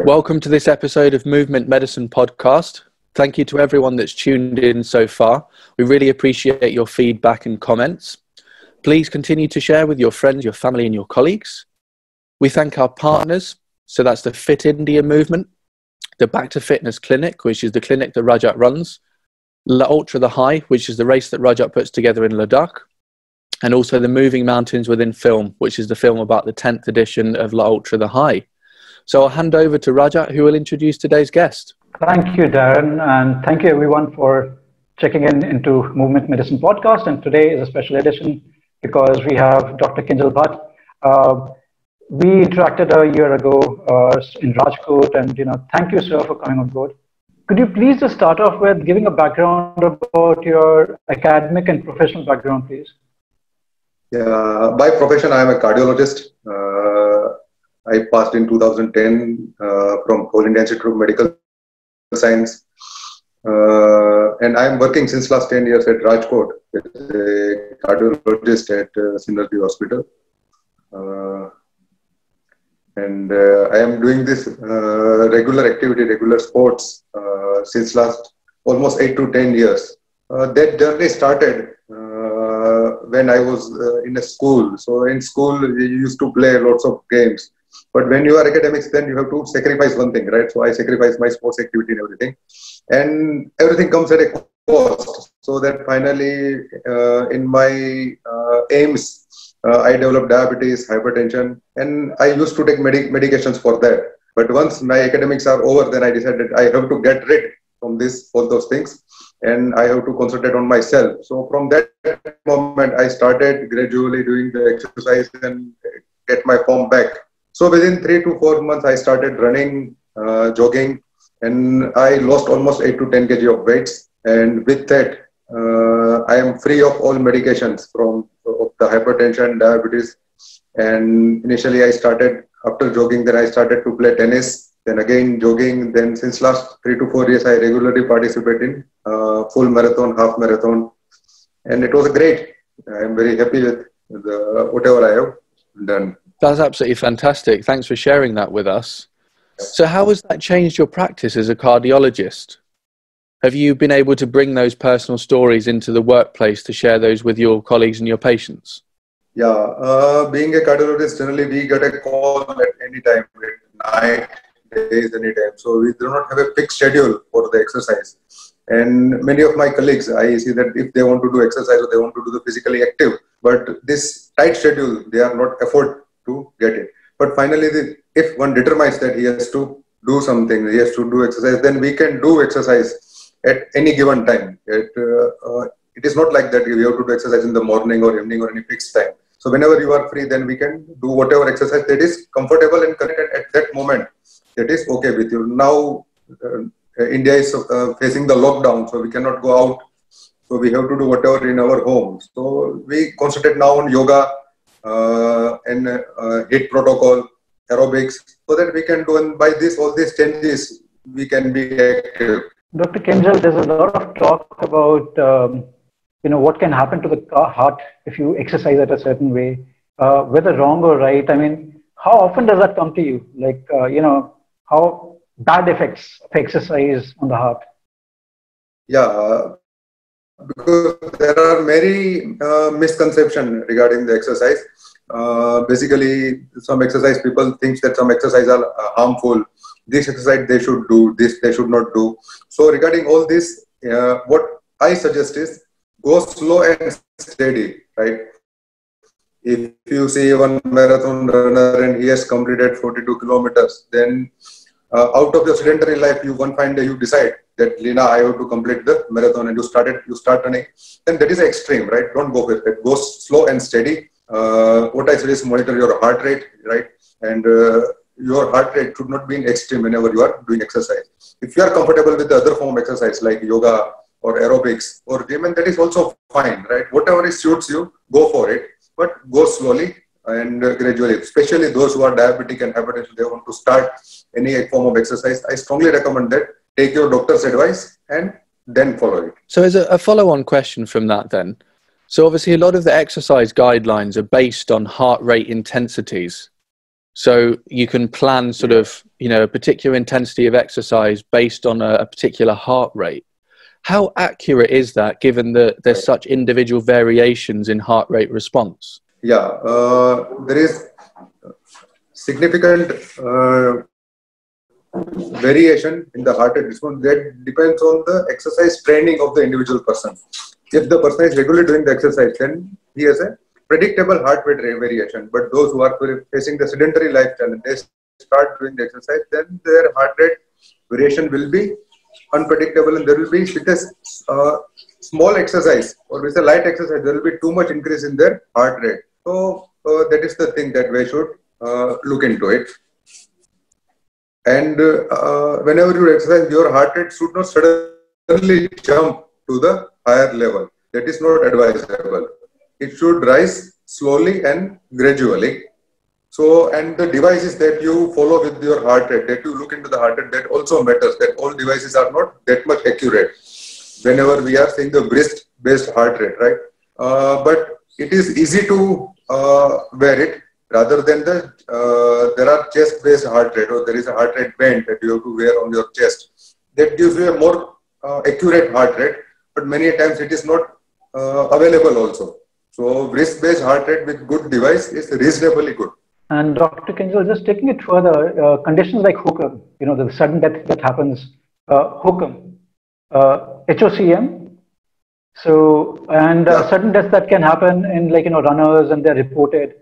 Welcome to this episode of Movement Medicine Podcast. Thank you to everyone that's tuned in so far. We really appreciate your feedback and comments. Please continue to share with your friends, your family and your colleagues. We thank our partners. So that's the Fit India movement, the Back to Fitness Clinic, which is the clinic that Rajat runs, La Ultra the High, which is the race that Rajat puts together in Ladakh, and also the Moving Mountains Within Film, which is the film about the 10th edition of La Ultra the High. So I'll hand over to Rajat, who will introduce today's guest. Thank you, Darren, and thank you everyone for checking into Movement Medicine Podcast. And today is a special edition because we have Dr. Kinjal Bhat. We interacted a year ago in Rajkot, and thank you, sir, for coming on board. Could you please just start off with giving a background about your academic and professional background, please? Yeah, by profession, I am a cardiologist. I passed in 2010 from All India Institute of Medical Science. And I am working since last 10 years at Rajkot as a cardiologist at Synergy Hospital. And I am doing this regular activity, regular sports since last almost 8 to 10 years. That journey started when I was in a school. So in school, we used to play lots of games. But when you are academics, then you have to sacrifice one thing, right? So I sacrificed my sports activity and everything. And everything comes at a cost. So that finally, in my aims, I developed diabetes, hypertension, and I used to take medications for that. But once my academics are over, then I decided I have to get rid from all those things, and I have to concentrate on myself. So from that moment, I started gradually doing the exercise and get my form back. So within 3 to 4 months, I started running, jogging, and I lost almost 8 to 10 kg of weights. And with that, I am free of all medications of the hypertension, diabetes. And initially I started, after jogging, then I started to play tennis, then again jogging. Then since last 3 to 4 years, I regularly participate in full marathon, half marathon. And it was great. I am very happy with whatever I have done. That's absolutely fantastic. Thanks for sharing that with us. So how has that changed your practice as a cardiologist? Have you been able to bring those personal stories into the workplace to share those with your colleagues and your patients? Yeah, being a cardiologist, generally we get a call at any time, at night, days, any time. So we do not have a fixed schedule for the exercise. And many of my colleagues, I see that if they want to do exercise or they want to do the physically active, but this tight schedule, they are not afford to get it. But finally, if one determines that he has to do something, he has to do exercise, then we can do exercise at any given time. It is not like that you have to do exercise in the morning or evening or any fixed time. So whenever you are free, then we can do whatever exercise that is comfortable and correct at that moment. That is okay with you. Now, India is facing the lockdown, so we cannot go out. So we have to do whatever in our home. So we concentrate now on yoga and HIIT protocol, aerobics, so that we can do, and by all these changes, we can be active. Dr. Kinjal, there's a lot of talk about what can happen to the heart if you exercise at a certain way, whether wrong or right. I mean, how often does that come to you? Like, how bad effects of exercise on the heart? Yeah, because there are many misconceptions regarding the exercise. Basically, some exercise, people think that some exercise are harmful. This exercise they should do, this they should not do. So regarding all this, what I suggest is go slow and steady, right? If you see one marathon runner and he has completed 42 kilometers, then out of your sedentary life, you decide that, Lina, I have to complete the marathon, and you start running, then that is extreme, right? Don't go with it. Go slow and steady. What I suggest is monitor your heart rate, right? And your heart rate should not be in extreme whenever you are doing exercise. If you are comfortable with the other form of exercise like yoga or aerobics or gym, and that is also fine, right? Whatever suits you, go for it, but go slowly and gradually. Especially those who are diabetic and hypertension, they want to start any form of exercise. I strongly recommend that. Take your doctor's advice and then follow it. So as a follow-on question from that then, so obviously a lot of the exercise guidelines are based on heart rate intensities. So you can plan sort of, a particular intensity of exercise based on a particular heart rate. How accurate is that, given that there's such individual variations in heart rate response? Yeah, there is significant variation in the heart rate response. That depends on the exercise training of the individual person. If the person is regularly doing the exercise, then he has a predictable heart rate variation. But those who are facing the sedentary lifestyle and they start doing the exercise, then their heart rate variation will be unpredictable, and there will be, with a small exercise or with a light exercise, there will be too much increase in their heart rate. So that is the thing that we should look into it. And whenever you exercise, your heart rate should not suddenly jump to the higher level. That is not advisable. It should rise slowly and gradually. So, and the devices that you follow with your heart rate, that you look into the heart rate, that also matters, that all devices are not that much accurate whenever we are seeing the wrist-based heart rate, right? But it is easy to wear it rather than there are chest-based heart rate, or there is a heart rate band that you have to wear on your chest. That gives you a more accurate heart rate, but many times it is not available also. So wrist-based heart rate with good device is reasonably good. And Dr. Kinjal, just taking it further, conditions like HOOCM, the sudden death that happens, HOOCM, HOCM, so, and sudden deaths that can happen in runners, and they're reported.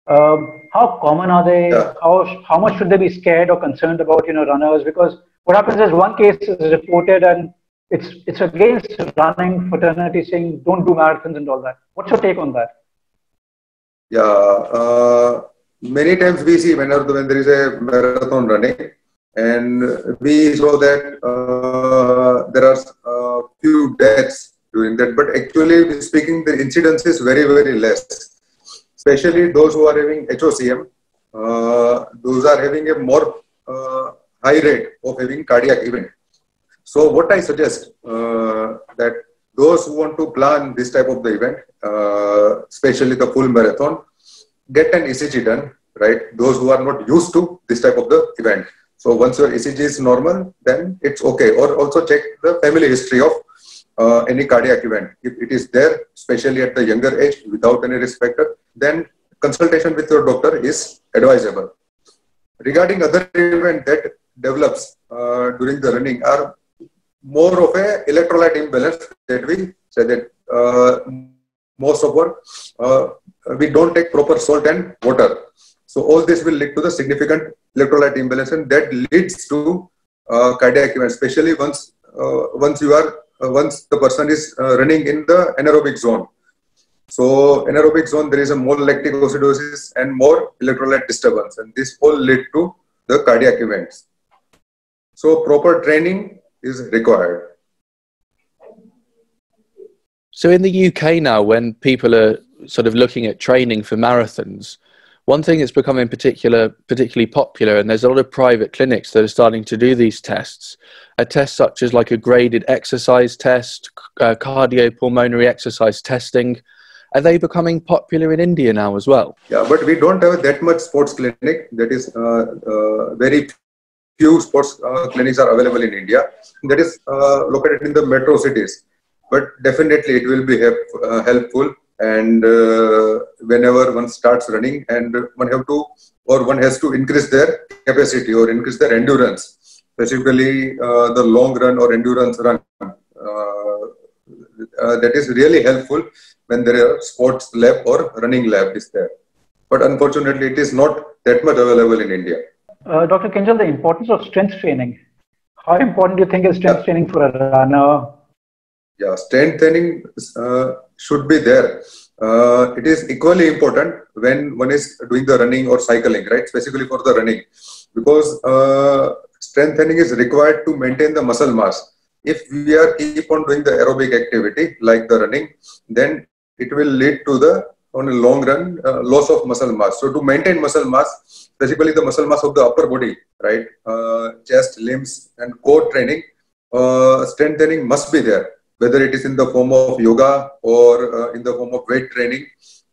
How common are they? Yeah. How much should they be scared or concerned about, runners? Because what happens is one case is reported and it's against running fraternity saying don't do marathons and all that. What's your take on that? Yeah, many times we see when there is a marathon running, and we saw that there are few deaths during that, but actually speaking, the incidence is very, very less. Especially those who are having HOCM, those are having a more high rate of having cardiac event. So what I suggest that those who want to plan this type of the event, especially the full marathon, get an ECG done, right? Those who are not used to this type of the event. So once your ECG is normal, then it's okay. Or also check the family history of any cardiac event. If it is there, especially at the younger age, without any risk factor, then consultation with your doctor is advisable. Regarding other event that develops during the running are more of a electrolyte imbalance, that we say that most of our we don't take proper salt and water. So all this will lead to the significant electrolyte imbalance, and that leads to cardiac event, especially once the person is running in the anaerobic zone. So anaerobic zone, there is a more lactic acidosis and more electrolyte disturbance, and this all lead to the cardiac events. So proper training is required. So in the UK now, when people are sort of looking at training for marathons, one thing that's becoming particularly popular, and there's a lot of private clinics that are starting to do these tests, are tests such as like a graded exercise test, cardiopulmonary exercise testing. Are they becoming popular in India now as well? Yeah, but we don't have that much sports clinic. That is very few sports clinics are available in India. That is located in the metro cities. But definitely it will be helpful. And whenever one starts running, and one has to increase their capacity or increase their endurance, specifically the long run or endurance run. That is really helpful when there are sports lab or running lab is there. But unfortunately, it is not that much available in India. Dr. Kinjal, the importance of strength training. How important do you think is strength training for a runner? Yeah, strength training should be there. It is equally important when one is doing the running or cycling, right? Specifically for the running, because strength training is required to maintain the muscle mass. If we are keep on doing the aerobic activity like the running, then it will lead to on a long run loss of muscle mass. So to maintain muscle mass, basically the muscle mass of the upper body, right? Chest, limbs, and core training, strength training must be there, whether it is in the form of yoga or in the form of weight training.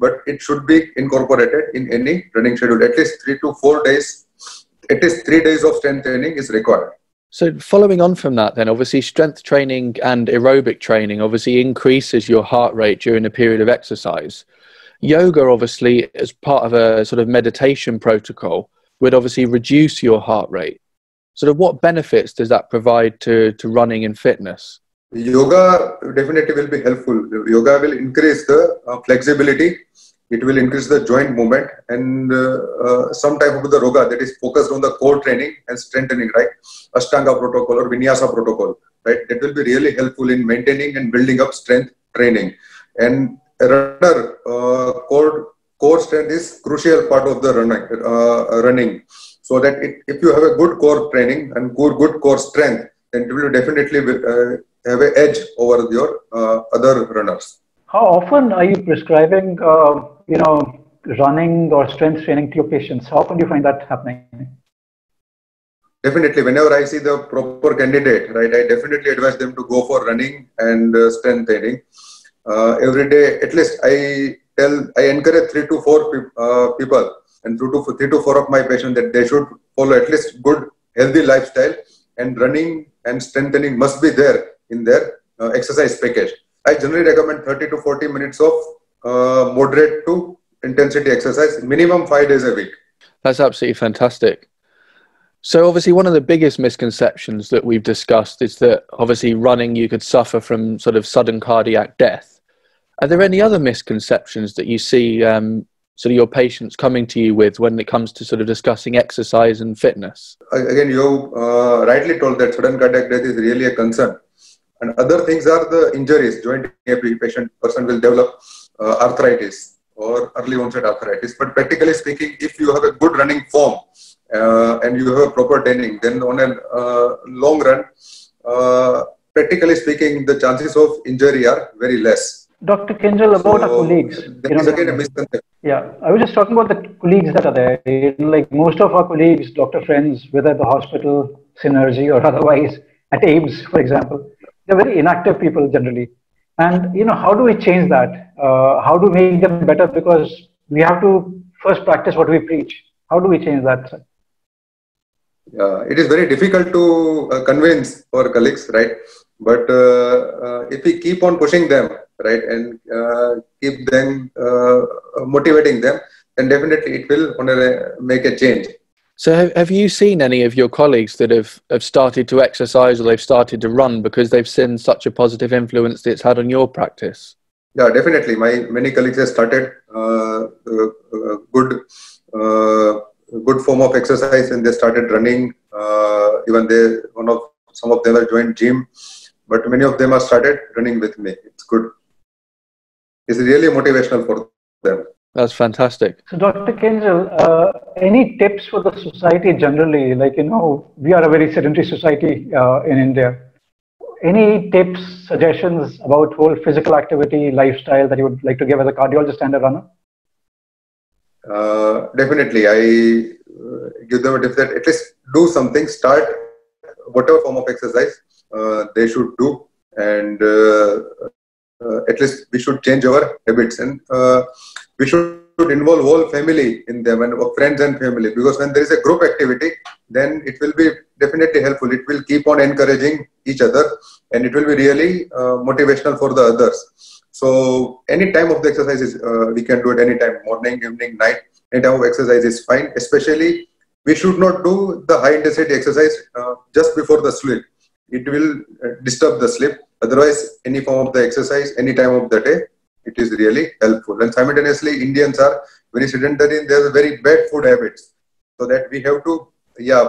but it should be incorporated in any running schedule. At least 3 to 4 days, at least 3 days of strength training is required. So following on from that then, obviously strength training and aerobic training obviously increases your heart rate during a period of exercise. Yoga, obviously, as part of a sort of meditation protocol, would obviously reduce your heart rate. Sort of what benefits does that provide to running and fitness? Yoga definitely will be helpful. Yoga will increase the flexibility. It will increase the joint movement, and some type of the yoga that is focused on the core training and strengthening, right? Ashtanga protocol or Vinyasa protocol, right? That will be really helpful in maintaining and building up strength training. And a runner, core strength is crucial part of the running. So that if you have a good core training and good core strength, then it will definitely have an edge over your other runners. How often are you prescribing, running or strength training to your patients? How often do you find that happening? Definitely, whenever I see the proper candidate, right, I definitely advise them to go for running and strength training. Every day, at least I encourage 3 to 4 people and 3 to 4 of my patients that they should follow at least good, healthy lifestyle, and running and strengthening must be there in their exercise package. I generally recommend 30 to 40 minutes of moderate to intensity exercise, minimum 5 days a week. That's absolutely fantastic. So obviously one of the biggest misconceptions that we've discussed is that obviously running you could suffer from sort of sudden cardiac death. Are there any other misconceptions that you see sort of your patients coming to you with when it comes to sort of discussing exercise and fitness? Again, you rightly told that sudden cardiac death is really a concern. And other things are the injuries. Joint every person will develop arthritis or early onset arthritis. But practically speaking, if you have a good running form and you have a proper training, then on a long run, practically speaking, the chances of injury are very less. Dr. Kinjal, about our colleagues. That is again a misconception. Yeah, I was just talking about the colleagues that are there. Like most of our colleagues, doctor friends, whether at the hospital, Synergy or otherwise, at AIBS, for example, they're very inactive people generally. And, how do we change that? How do we make them better? Because we have to first practice what we preach. How do we change that, sir? It is very difficult to convince our colleagues, right? But if we keep on pushing them, right, and keep them motivating them, then definitely it will make a change. So have you seen any of your colleagues that have started to exercise or they've started to run because they've seen such a positive influence that it's had on your practice? Yeah, definitely. My many colleagues have started good form of exercise, and they started running. Even some of them have joined gym, but many of them have started running with me. It's good. It's really motivational for them. That's fantastic. So, Dr. Kinjal, any tips for the society generally? Like, we are a very sedentary society in India. Any tips, suggestions about whole physical activity, lifestyle that you would like to give as a cardiologist and a runner? Definitely. I give them a tip that at least do something, start whatever form of exercise they should do, and at least we should change our habits, and we should involve whole family in them and friends and family, because when there is a group activity, then it will be definitely helpful. It will keep on encouraging each other, and it will be really motivational for the others. So any time of the exercise is we can do it anytime, morning, evening, night. Any time of exercise is fine. Especially we should not do the high intensity exercise just before the sleep. It will disturb the sleep. Otherwise, any form of the exercise, any time of the day, it is really helpful. And simultaneously, Indians are very sedentary and they have very bad food habits. So that we have to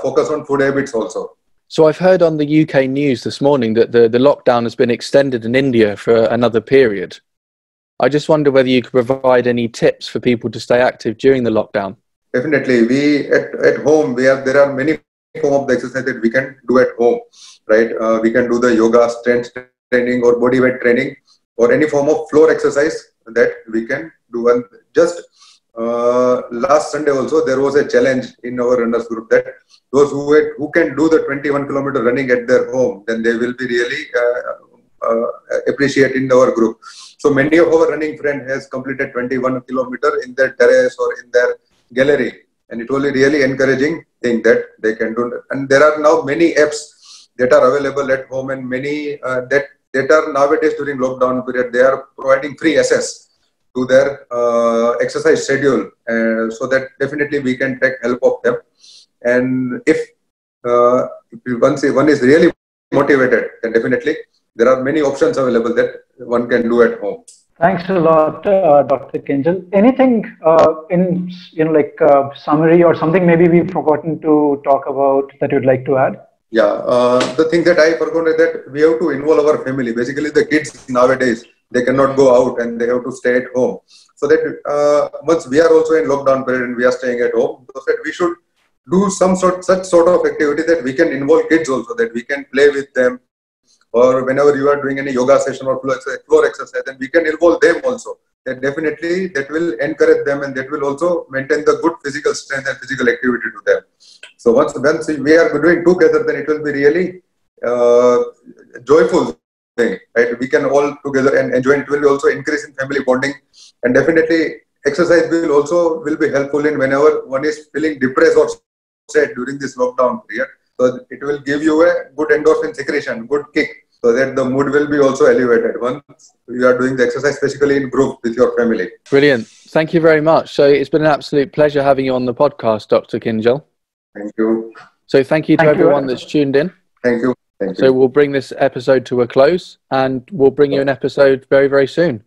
focus on food habits also. So I've heard on the UK news this morning that the lockdown has been extended in India for another period. I just wonder whether you could provide any tips for people to stay active during the lockdown. Definitely. We at home, there are many forms of the exercise that we can do at home, right? We can do the yoga, strength training or body weight training, or any form of floor exercise that we can do. And just last Sunday also, there was a challenge in our runners group that those who can do the 21-kilometer running at their home, then they will be really appreciate in our group. So many of our running friends has completed 21 kilometer in their terrace or in their gallery, and it was a really encouraging thing that they can do. And there are now many apps that are available at home, and many that are nowadays during lockdown period, they are providing free access to their exercise schedule, so that definitely we can take help of them. And if one is really motivated, then definitely there are many options available that one can do at home. Thanks a lot, Dr. Kinjal. Anything in summary or something maybe we've forgotten to talk about that you'd like to add? Yeah, the thing that I forgot is that we have to involve our family. Basically, the kids nowadays, they cannot go out and they have to stay at home. So that once we are also in lockdown period and we are staying at home, so that we should do such sort of activity that we can involve kids also, that we can play with them. Or whenever you are doing any yoga session or floor exercise, then we can involve them also. That definitely that will encourage them, and that will also maintain the good physical strength and physical activity to them. So once we are doing together, then it will be really joyful thing, right? We can all together and enjoy. It will also increase in family bonding, and definitely exercise will be helpful in whenever one is feeling depressed or sad during this lockdown period. So it will give you a good endorphin secretion, good kick, so that the mood will be also elevated once you are doing the exercise, especially in group with your family. Brilliant. Thank you very much. So it's been an absolute pleasure having you on the podcast, Dr. Kinjal. Thank you. So thank you to everyone that's tuned in. Thank you. Thank you. So we'll bring this episode to a close, and we'll bring you an episode very, very soon.